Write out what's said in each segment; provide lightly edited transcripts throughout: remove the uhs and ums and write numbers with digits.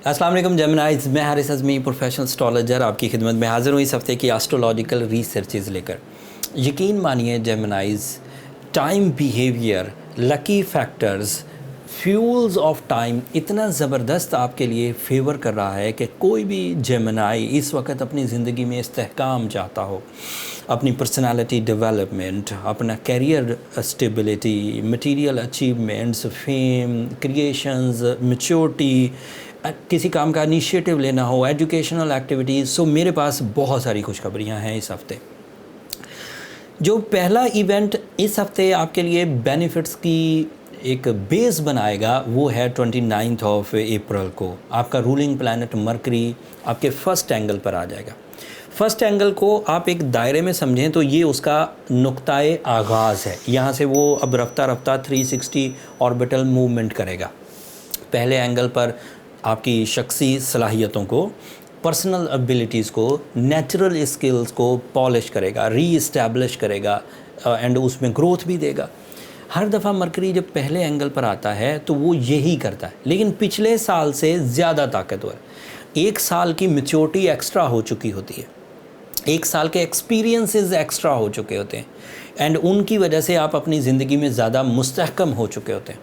अस्सलाम वालेकुम जेमिनाइज, मैं हारिस अज़मी प्रोफेशनल एस्ट्रोलॉजर आपकी खिदमत में हाज़िर हूँ इस हफ़्ते की एस्ट्रोलॉजिकल रिसर्चेज़ लेकर। यकीन मानिए जेमिनाइज, time behaviour, lucky factors, fuels of time इतना ज़बरदस्त आपके लिए फेवर कर रहा है कि कोई भी जेमिनाई इस वक्त अपनी ज़िंदगी में इस्तेहकाम चाहता हो, अपनी पर्सनालिटी डेवलपमेंट, अपना career stability, material achievements, fame, creations, maturity, किसी काम का इनिशिएटिव लेना हो, एजुकेशनल एक्टिविटीज़। सो मेरे पास बहुत सारी खुशखबरियाँ हैं इस हफ़्ते। जो पहला इवेंट इस हफ़्ते आपके लिए बेनिफिट्स की एक बेस बनाएगा वो है 29 ऑफ अप्रैल को। आपका रूलिंग प्लैनेट मरकरी आपके फर्स्ट एंगल पर आ जाएगा। फर्स्ट एंगल को आप एक दायरे में समझें तो ये उसका नुक्ताए आगाज़ है। यहाँ से वो अब रफ्ता रफ्ता 360 ऑर्बिटल मूवमेंट करेगा। पहले एंगल पर आपकी शख्सी सलाहियतों को, पर्सनल एबिलिटीज़ को, नेचुरल स्किल्स को पॉलिश करेगा, री करेगा एंड उसमें ग्रोथ भी देगा। हर दफ़ा मरकरी जब पहले एंगल पर आता है तो वो यही करता है, लेकिन पिछले साल से ज़्यादा ताकतवर। एक साल की मैच्योरिटी एक्स्ट्रा हो चुकी होती है, एक साल के एक्सपीरियंसेस एक्स्ट्रा हो चुके होते हैं एंड उनकी वजह से आप अपनी ज़िंदगी में ज़्यादा मुस्तहकम हो चुके होते हैं।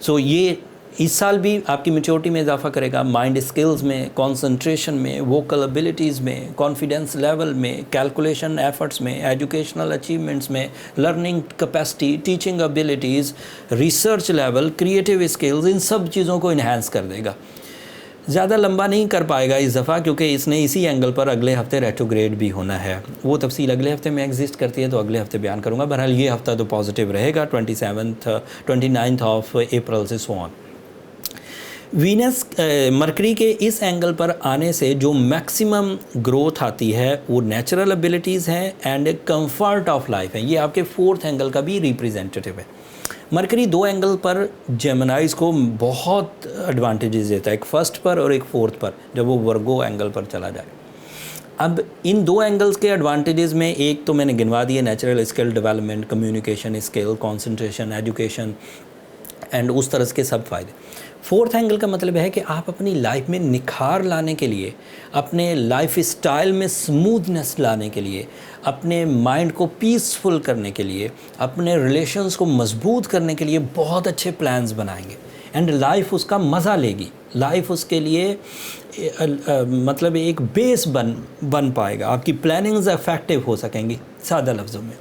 सो ये इस साल भी आपकी मैच्योरिटी में इजाफा करेगा, माइंड स्किल्स में, कंसंट्रेशन में, वोकल एबिलिटीज़ में, कॉन्फिडेंस लेवल में, कैलकुलेशन एफर्ट्स में, एजुकेशनल अचीवमेंट्स में, learning capacity, teaching abilities, research level, creative skills, इन सब चीज़ों को इन्हांस कर देगा। ज़्यादा लंबा नहीं कर पाएगा इस दफ़ा, क्योंकि इसने इसी एंगल पर अगले हफ्ते रेट्रोग्रेड भी होना है। वो तफसील अगले हफ्ते में एग्जिस्ट करती है तो अगले हफ्ते बयान करूँगा। बहरहाल ये हफ्ता तो पॉजिटिव रहेगा 29 ऑफ अप्रैल से सो ऑन। वीनस मरकरी के इस एंगल पर आने से जो मैक्सिमम ग्रोथ आती है वो नेचुरल एबिलिटीज़ हैं एंड कंफर्ट ऑफ लाइफ है। ये आपके फोर्थ एंगल का भी रिप्रेजेंटेटिव है। मरकरी दो एंगल पर जेमिनाइज को बहुत एडवांटेजेस देता है, एक फर्स्ट पर और एक फोर्थ पर, जब वो वर्गो एंगल पर चला जाए। अब इन दो एंगल्स के एडवांटेजेस में एक तो मैंने गिनवा दिए, natural skill development, communication skill, concentration, education and उस तरह के सब फ़ायदे। फोर्थ एंगल का मतलब है कि आप अपनी लाइफ में निखार लाने के लिए, अपने लाइफ स्टाइल में स्मूथनेस लाने के लिए, अपने माइंड को पीसफुल करने के लिए, अपने रिलेशंस को मजबूत करने के लिए बहुत अच्छे प्लान्स बनाएंगे एंड लाइफ उसका मज़ा लेगी। लाइफ उसके लिए मतलब एक बेस बन पाएगा। आपकी प्लानिंग्स इफेक्टिव हो सकेंगी। सादा लफ्ज़ों में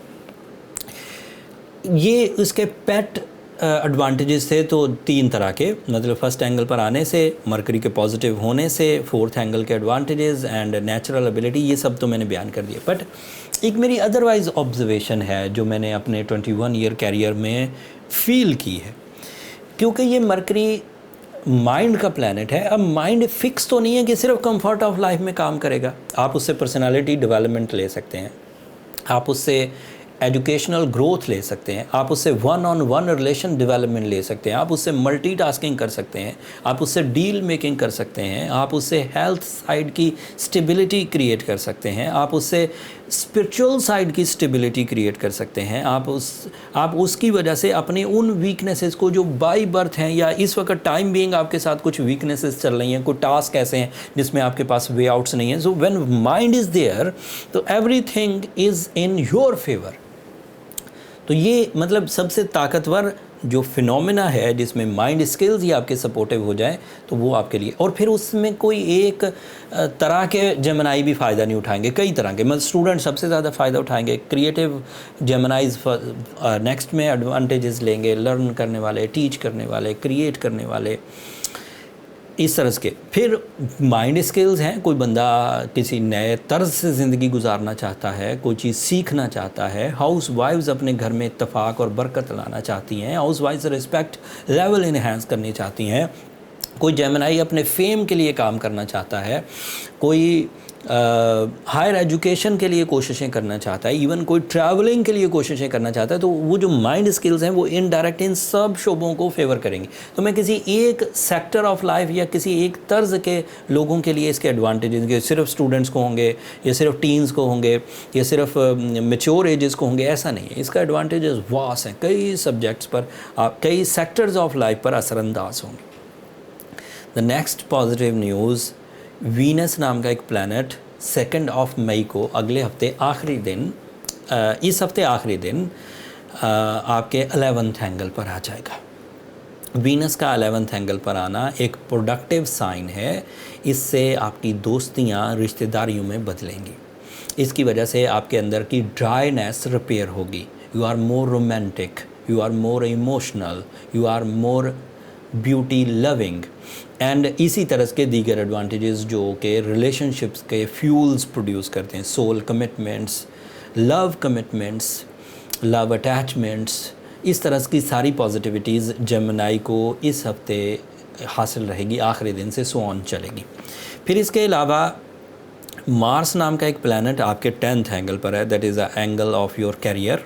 ये उसके पेट एडवांटेजेस थे तो तीन तरह के, मतलब फर्स्ट एंगल पर आने से, मरकरी के पॉजिटिव होने से, फोर्थ एंगल के एडवांटेजेस एंड नेचुरल एबिलिटी, ये सब तो मैंने बयान कर दिया। बट एक मेरी अदरवाइज़ ऑब्जर्वेशन है जो मैंने अपने 21 ईयर कैरियर में फ़ील की है, क्योंकि ये मरकरी माइंड का प्लैनेट है। अब माइंड फिक्स तो नहीं है कि सिर्फ कंफर्ट ऑफ लाइफ में काम करेगा। आप उससे पर्सनालिटी डेवलपमेंट ले सकते हैं, आप उससे एजुकेशनल ग्रोथ ले सकते हैं, आप उससे one on one relation development ले सकते हैं, आप उससे मल्टीटास्किंग कर सकते हैं, आप उससे डील मेकिंग कर सकते हैं, आप उससे हेल्थ साइड की स्टेबिलिटी क्रिएट कर सकते हैं, आप उससे स्पिरिचुअल साइड की स्टेबिलिटी क्रिएट कर सकते हैं। आप उसकी वजह से अपने उन वीकनेसेस को जो बाई बर्थ हैं या इस वक्त टाइम बीइंग आपके साथ कुछ वीकनेसेस चल रही हैं, कुछ टास्क ऐसे हैं जिसमें आपके पास वे आउट्स नहीं हैं। So when mind is there तो everything is in your favour. तो ये मतलब सबसे ताकतवर जो फिनोमेना है जिसमें माइंड स्किल्स ही आपके सपोर्टिव हो जाए तो वो आपके लिए। और फिर उसमें कोई एक तरह के जेमिनाई भी फ़ायदा नहीं उठाएंगे, कई तरह के, मतलब स्टूडेंट सबसे ज़्यादा फ़ायदा उठाएंगे, क्रिएटिव जेमिनाइज नेक्स्ट में एडवांटेजेस लेंगे, लर्न करने वाले, टीच करने वाले, क्रिएट करने वाले, इस तरह के। फिर माइंड स्किल्स हैं, कोई बंदा किसी नए तर्ज से ज़िंदगी गुजारना चाहता है, कोई चीज़ सीखना चाहता है, हाउस वाइफ्स अपने घर में इत्तफाक और बरकत लाना चाहती हैं, house wives respect level enhance करनी चाहती हैं, कोई जेमिनाई अपने फेम के लिए काम करना चाहता है, कोई हायर एजुकेशन के लिए कोशिशें करना चाहता है, इवन कोई ट्रैवलिंग के लिए कोशिशें करना चाहता है। तो वो जो माइंड स्किल्स हैं वो इनडायरेक्ट इन सब शोबों को फेवर करेंगे। तो मैं किसी एक सेक्टर ऑफ लाइफ या किसी एक तर्ज के लोगों के लिए इसके एडवांटेजेस के सिर्फ स्टूडेंट्स को होंगे या सिर्फ टीन्स को होंगे या सिर्फ मेच्योर एजेस को होंगे, ऐसा नहीं है। इसका एडवांटेजेस वास्ट हैं, कई सब्जेक्ट्स पर, कई सेक्टर्स ऑफ लाइफ पर असरअंदाज होंगे। The next positive news, Venus नाम का एक प्लैनेट 2 मई को अगले हफ्ते आखिरी दिन, इस हफ्ते आखिरी दिन आपके 11th एंगल पर आ जाएगा। वीनस का 11th एंगल पर आना एक प्रोडक्टिव साइन है। इससे आपकी दोस्तियां रिश्तेदारियों में बदलेंगी। इसकी वजह से आपके अंदर की ड्राइनेस रिपेयर होगी। You are more romantic, you are more emotional, you are more beauty loving and इसी तरह के दीगर एडवांटेजेस जो कि रिलेशनशिप्स के फ्यूल्स प्रोड्यूस करते हैं, soul commitments, love commitments, love attachments, इस तरह की सारी पॉजिटिविटीज़ जेमिनी को इस हफ्ते हासिल रहेगी, आखिरी दिन से सो ऑन चलेगी। फिर इसके अलावा मार्स नाम का एक प्लैनेट आपके 10th एंगल पर है, that is a angle of your career.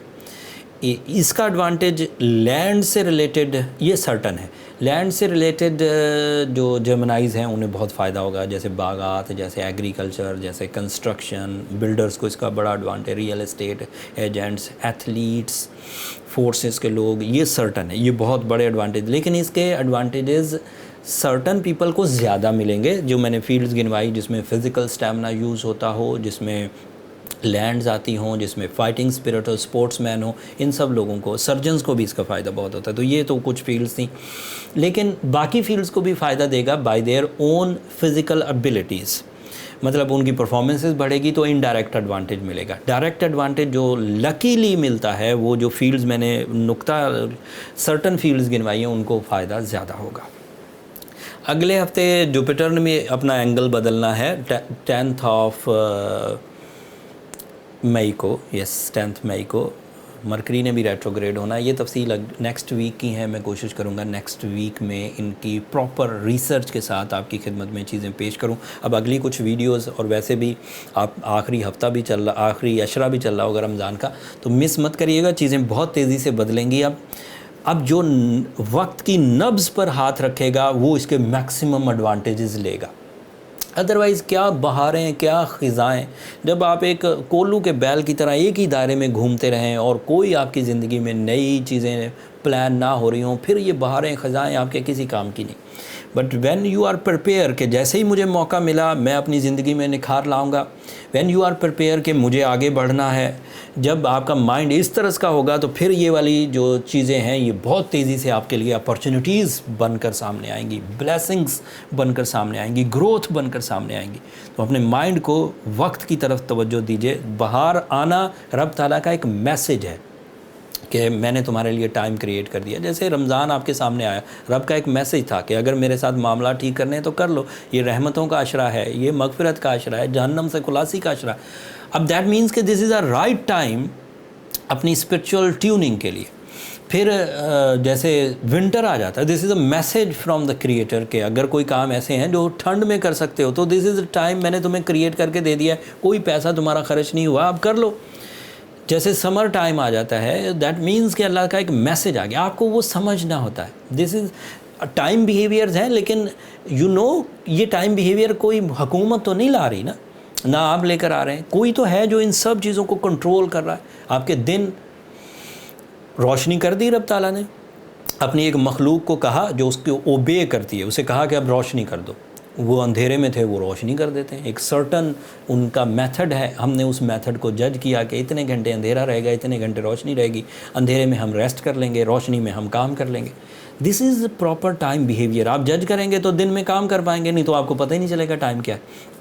इसका एडवांटेज लैंड से रिलेटेड, ये सर्टन है, लैंड से रिलेटेड जो जेमिनाइज़ हैं उन्हें बहुत फ़ायदा होगा, जैसे बागात, जैसे एग्रीकल्चर, जैसे कंस्ट्रक्शन, बिल्डर्स को इसका बड़ा advantage, real estate agents, athletes, forces के लोग, ये सर्टन है, ये बहुत बड़े एडवांटेज। लेकिन इसके एडवांटेजेस सर्टन पीपल को ज़्यादा मिलेंगे, जो मैंने फील्ड्स गिनवाई, जिसमें फ़िज़िकल स्टैमिना यूज़ होता हो, जिसमें लैंड्स आती हों, जिसमें फाइटिंग स्पिरिट हो, स्पोर्ट्समैन हो, इन सब लोगों को, सर्जन्स को भी इसका फ़ायदा बहुत होता है। तो ये तो कुछ फील्ड्स थी, लेकिन बाकी फील्ड्स को भी फ़ायदा देगा bye their own physical abilities. मतलब उनकी परफॉर्मेंसेस बढ़ेगी तो इनडायरेक्ट एडवांटेज मिलेगा। डायरेक्ट एडवांटेज जो लकीली मिलता है, वो जो फील्ड्स मैंने नुक्ता सर्टन फील्ड्स गिनवाई हैं उनको फ़ायदा ज़्यादा होगा। अगले हफ्ते जुपिटर ने भी अपना एंगल बदलना है 10th मई को, यस 10th मई को मरकरी ने भी रेट्रोग्रेड होना है। ये तफसील नेक्स्ट वीक की है, मैं कोशिश करूँगा नेक्स्ट वीक में इनकी प्रॉपर रिसर्च के साथ आपकी खिदमत में चीज़ें पेश करूँ। अब अगली कुछ वीडियोस, और वैसे भी आप आखिरी हफ्ता भी चल रहा, आखिरी अशरा भी चल रहा होगा रमज़ान का, तो मिस मत करिएगा, चीज़ें बहुत तेज़ी से बदलेंगी। अब जो वक्त की नब्ज़ पर हाथ रखेगा वो इसके मैक्सिमम एडवांटेजेस लेगा। अदरवाइज़ क्या बहारें, क्या ख़िज़ाएँ, जब आप एक कोल्लू के बैल की तरह एक ही दायरे में घूमते रहें और कोई आपकी ज़िंदगी में नई चीज़ें प्लान ना हो रही हों, फिर ये बहारें, ख़िज़ाएँ आपके किसी काम की नहीं। But when you are prepare कि जैसे ही मुझे मौका मिला मैं अपनी ज़िंदगी में निखार लाऊंगा, व्हेन यू आर प्रिपेयर कि मुझे आगे बढ़ना है, जब आपका माइंड इस तरह का होगा तो फिर ये वाली जो चीज़ें हैं ये बहुत तेज़ी से आपके लिए अपॉर्चुनिटीज़ बनकर सामने आएंगी, ब्लेसिंग्स बनकर सामने आएंगी, ग्रोथ बनकर सामने आएंगी। तो अपने माइंड को वक्त की तरफ तवज्जो दीजिए। बाहर आना रब ताला का एक मैसेज है कि मैंने तुम्हारे लिए टाइम क्रिएट कर दिया। जैसे रमज़ान आपके सामने आया, रब का एक मैसेज था कि अगर मेरे साथ मामला ठीक करने हैं तो कर लो, ये रहमतों का अशरा है, ये मगफिरत का अशरा है, जहन्नम से खुलासी का अशरा। अब दैट मीन्स कि this is a right time अपनी स्पिरिचुअल ट्यूनिंग के लिए। फिर जैसे विंटर आ जाता है, this is a message from the creator के अगर कोई काम ऐसे हैं जो ठंड में कर सकते हो तो दिस इज़ द टाइम, मैंने तुम्हें क्रिएट करके दे दिया है, कोई पैसा तुम्हारा खर्च नहीं हुआ, अब कर लो। जैसे समर टाइम आ जाता है, दैट मीन्स कि अल्लाह का एक मैसेज आ गया, आपको वो समझना होता है। दिस इज़ टाइम बिहेवियर्स हैं, लेकिन यू नो ये टाइम बिहेवियर कोई हुकूमत तो नहीं ला रही ना आप लेकर आ रहे हैं, कोई तो है जो इन सब चीज़ों को कंट्रोल कर रहा है। आपके दिन रोशनी कर दी रब ताला ने, अपनी एक मखलूक को कहा जो उसको ओबे करती है, उसे कहा कि अब रोशनी कर दो, वो अंधेरे में थे वो रोशनी कर देते हैं। एक सर्टन उनका मेथड है, हमने उस मेथड को जज किया कि इतने घंटे अंधेरा रहेगा, इतने घंटे रोशनी रहेगी, अंधेरे में हम रेस्ट कर लेंगे, रोशनी में हम काम कर लेंगे। This is proper time behaviour. आप जज करेंगे तो दिन में काम कर पाएंगे, नहीं तो आपको पता ही नहीं चलेगा टाइम क्या है।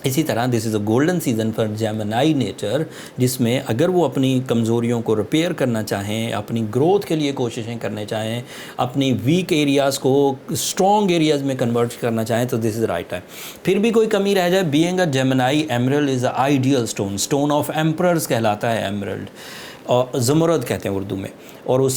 इसी तरह this is a golden season for Gemini nature, जिसमें अगर वो अपनी कमज़ोरियों को रिपेयर करना चाहें, अपनी ग्रोथ के लिए कोशिशें करने चाहें, अपनी वीक एरियाज़ को स्ट्रॉन्ग एरियाज़ में कन्वर्ट करना चाहें, तो दिस इज़ राइट टाइम। फिर भी कोई कमी रह जाए, being a Gemini, emerald is a ideal stone, stone of emperors कहलाता है एमरल्ड, और ज़मरद कहते हैं उर्दू में, और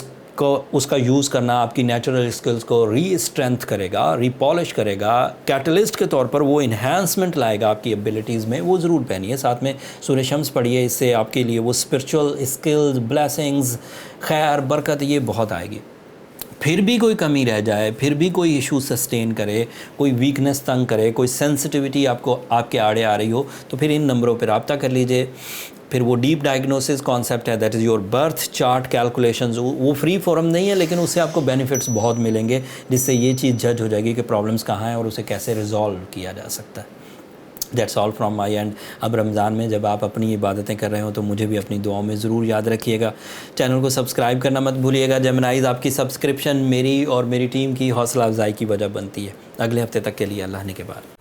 उसका यूज़ करना आपकी नेचुरल स्किल्स को री-स्ट्रेंथ करेगा, री-पॉलिश करेगा, कैटलिस्ट के तौर पर वो इन्हांसमेंट लाएगा आपकी एबिलिटीज़ में। वो ज़रूर पहनिए, साथ में सूरह शम्स पढ़िए, इससे आपके लिए वो स्पिरिचुअल स्किल्स, ब्लेसिंग्स, खैर, बरकत ये बहुत आएगी। फिर भी कोई कमी रह जाए, फिर भी कोई इशू सस्टेन करे, कोई वीकनेस तंग करे, कोई सेंसिटिविटी आपको आपके आड़े आ रही हो, तो फिर इन नंबरों पर रब्ता कर लीजिए। फिर वो डीप डायग्नोसिस कॉन्सेप्ट है, that is your birth chart calculations, वो फ्री फॉर्म नहीं है लेकिन उससे आपको बेनिफिट्स बहुत मिलेंगे, जिससे ये चीज़ जज हो जाएगी कि प्रॉब्लम्स कहाँ हैं और उसे कैसे रिजॉल्व किया जा सकता है। That's all from my and. अब रमज़ान में जब आप अपनी इबादतें कर रहे हो तो मुझे भी अपनी दुआओं में ज़रूर याद रखिएगा। चैनल को सब्सक्राइब करना मत भूलिएगा। जेमिनाइज़ आपकी सब्सक्रिप्शन मेरी और मेरी टीम की हौसला अफजाई की वजह बनती है। अगले हफ्ते तक के लिए अल्लाह ने के बाद।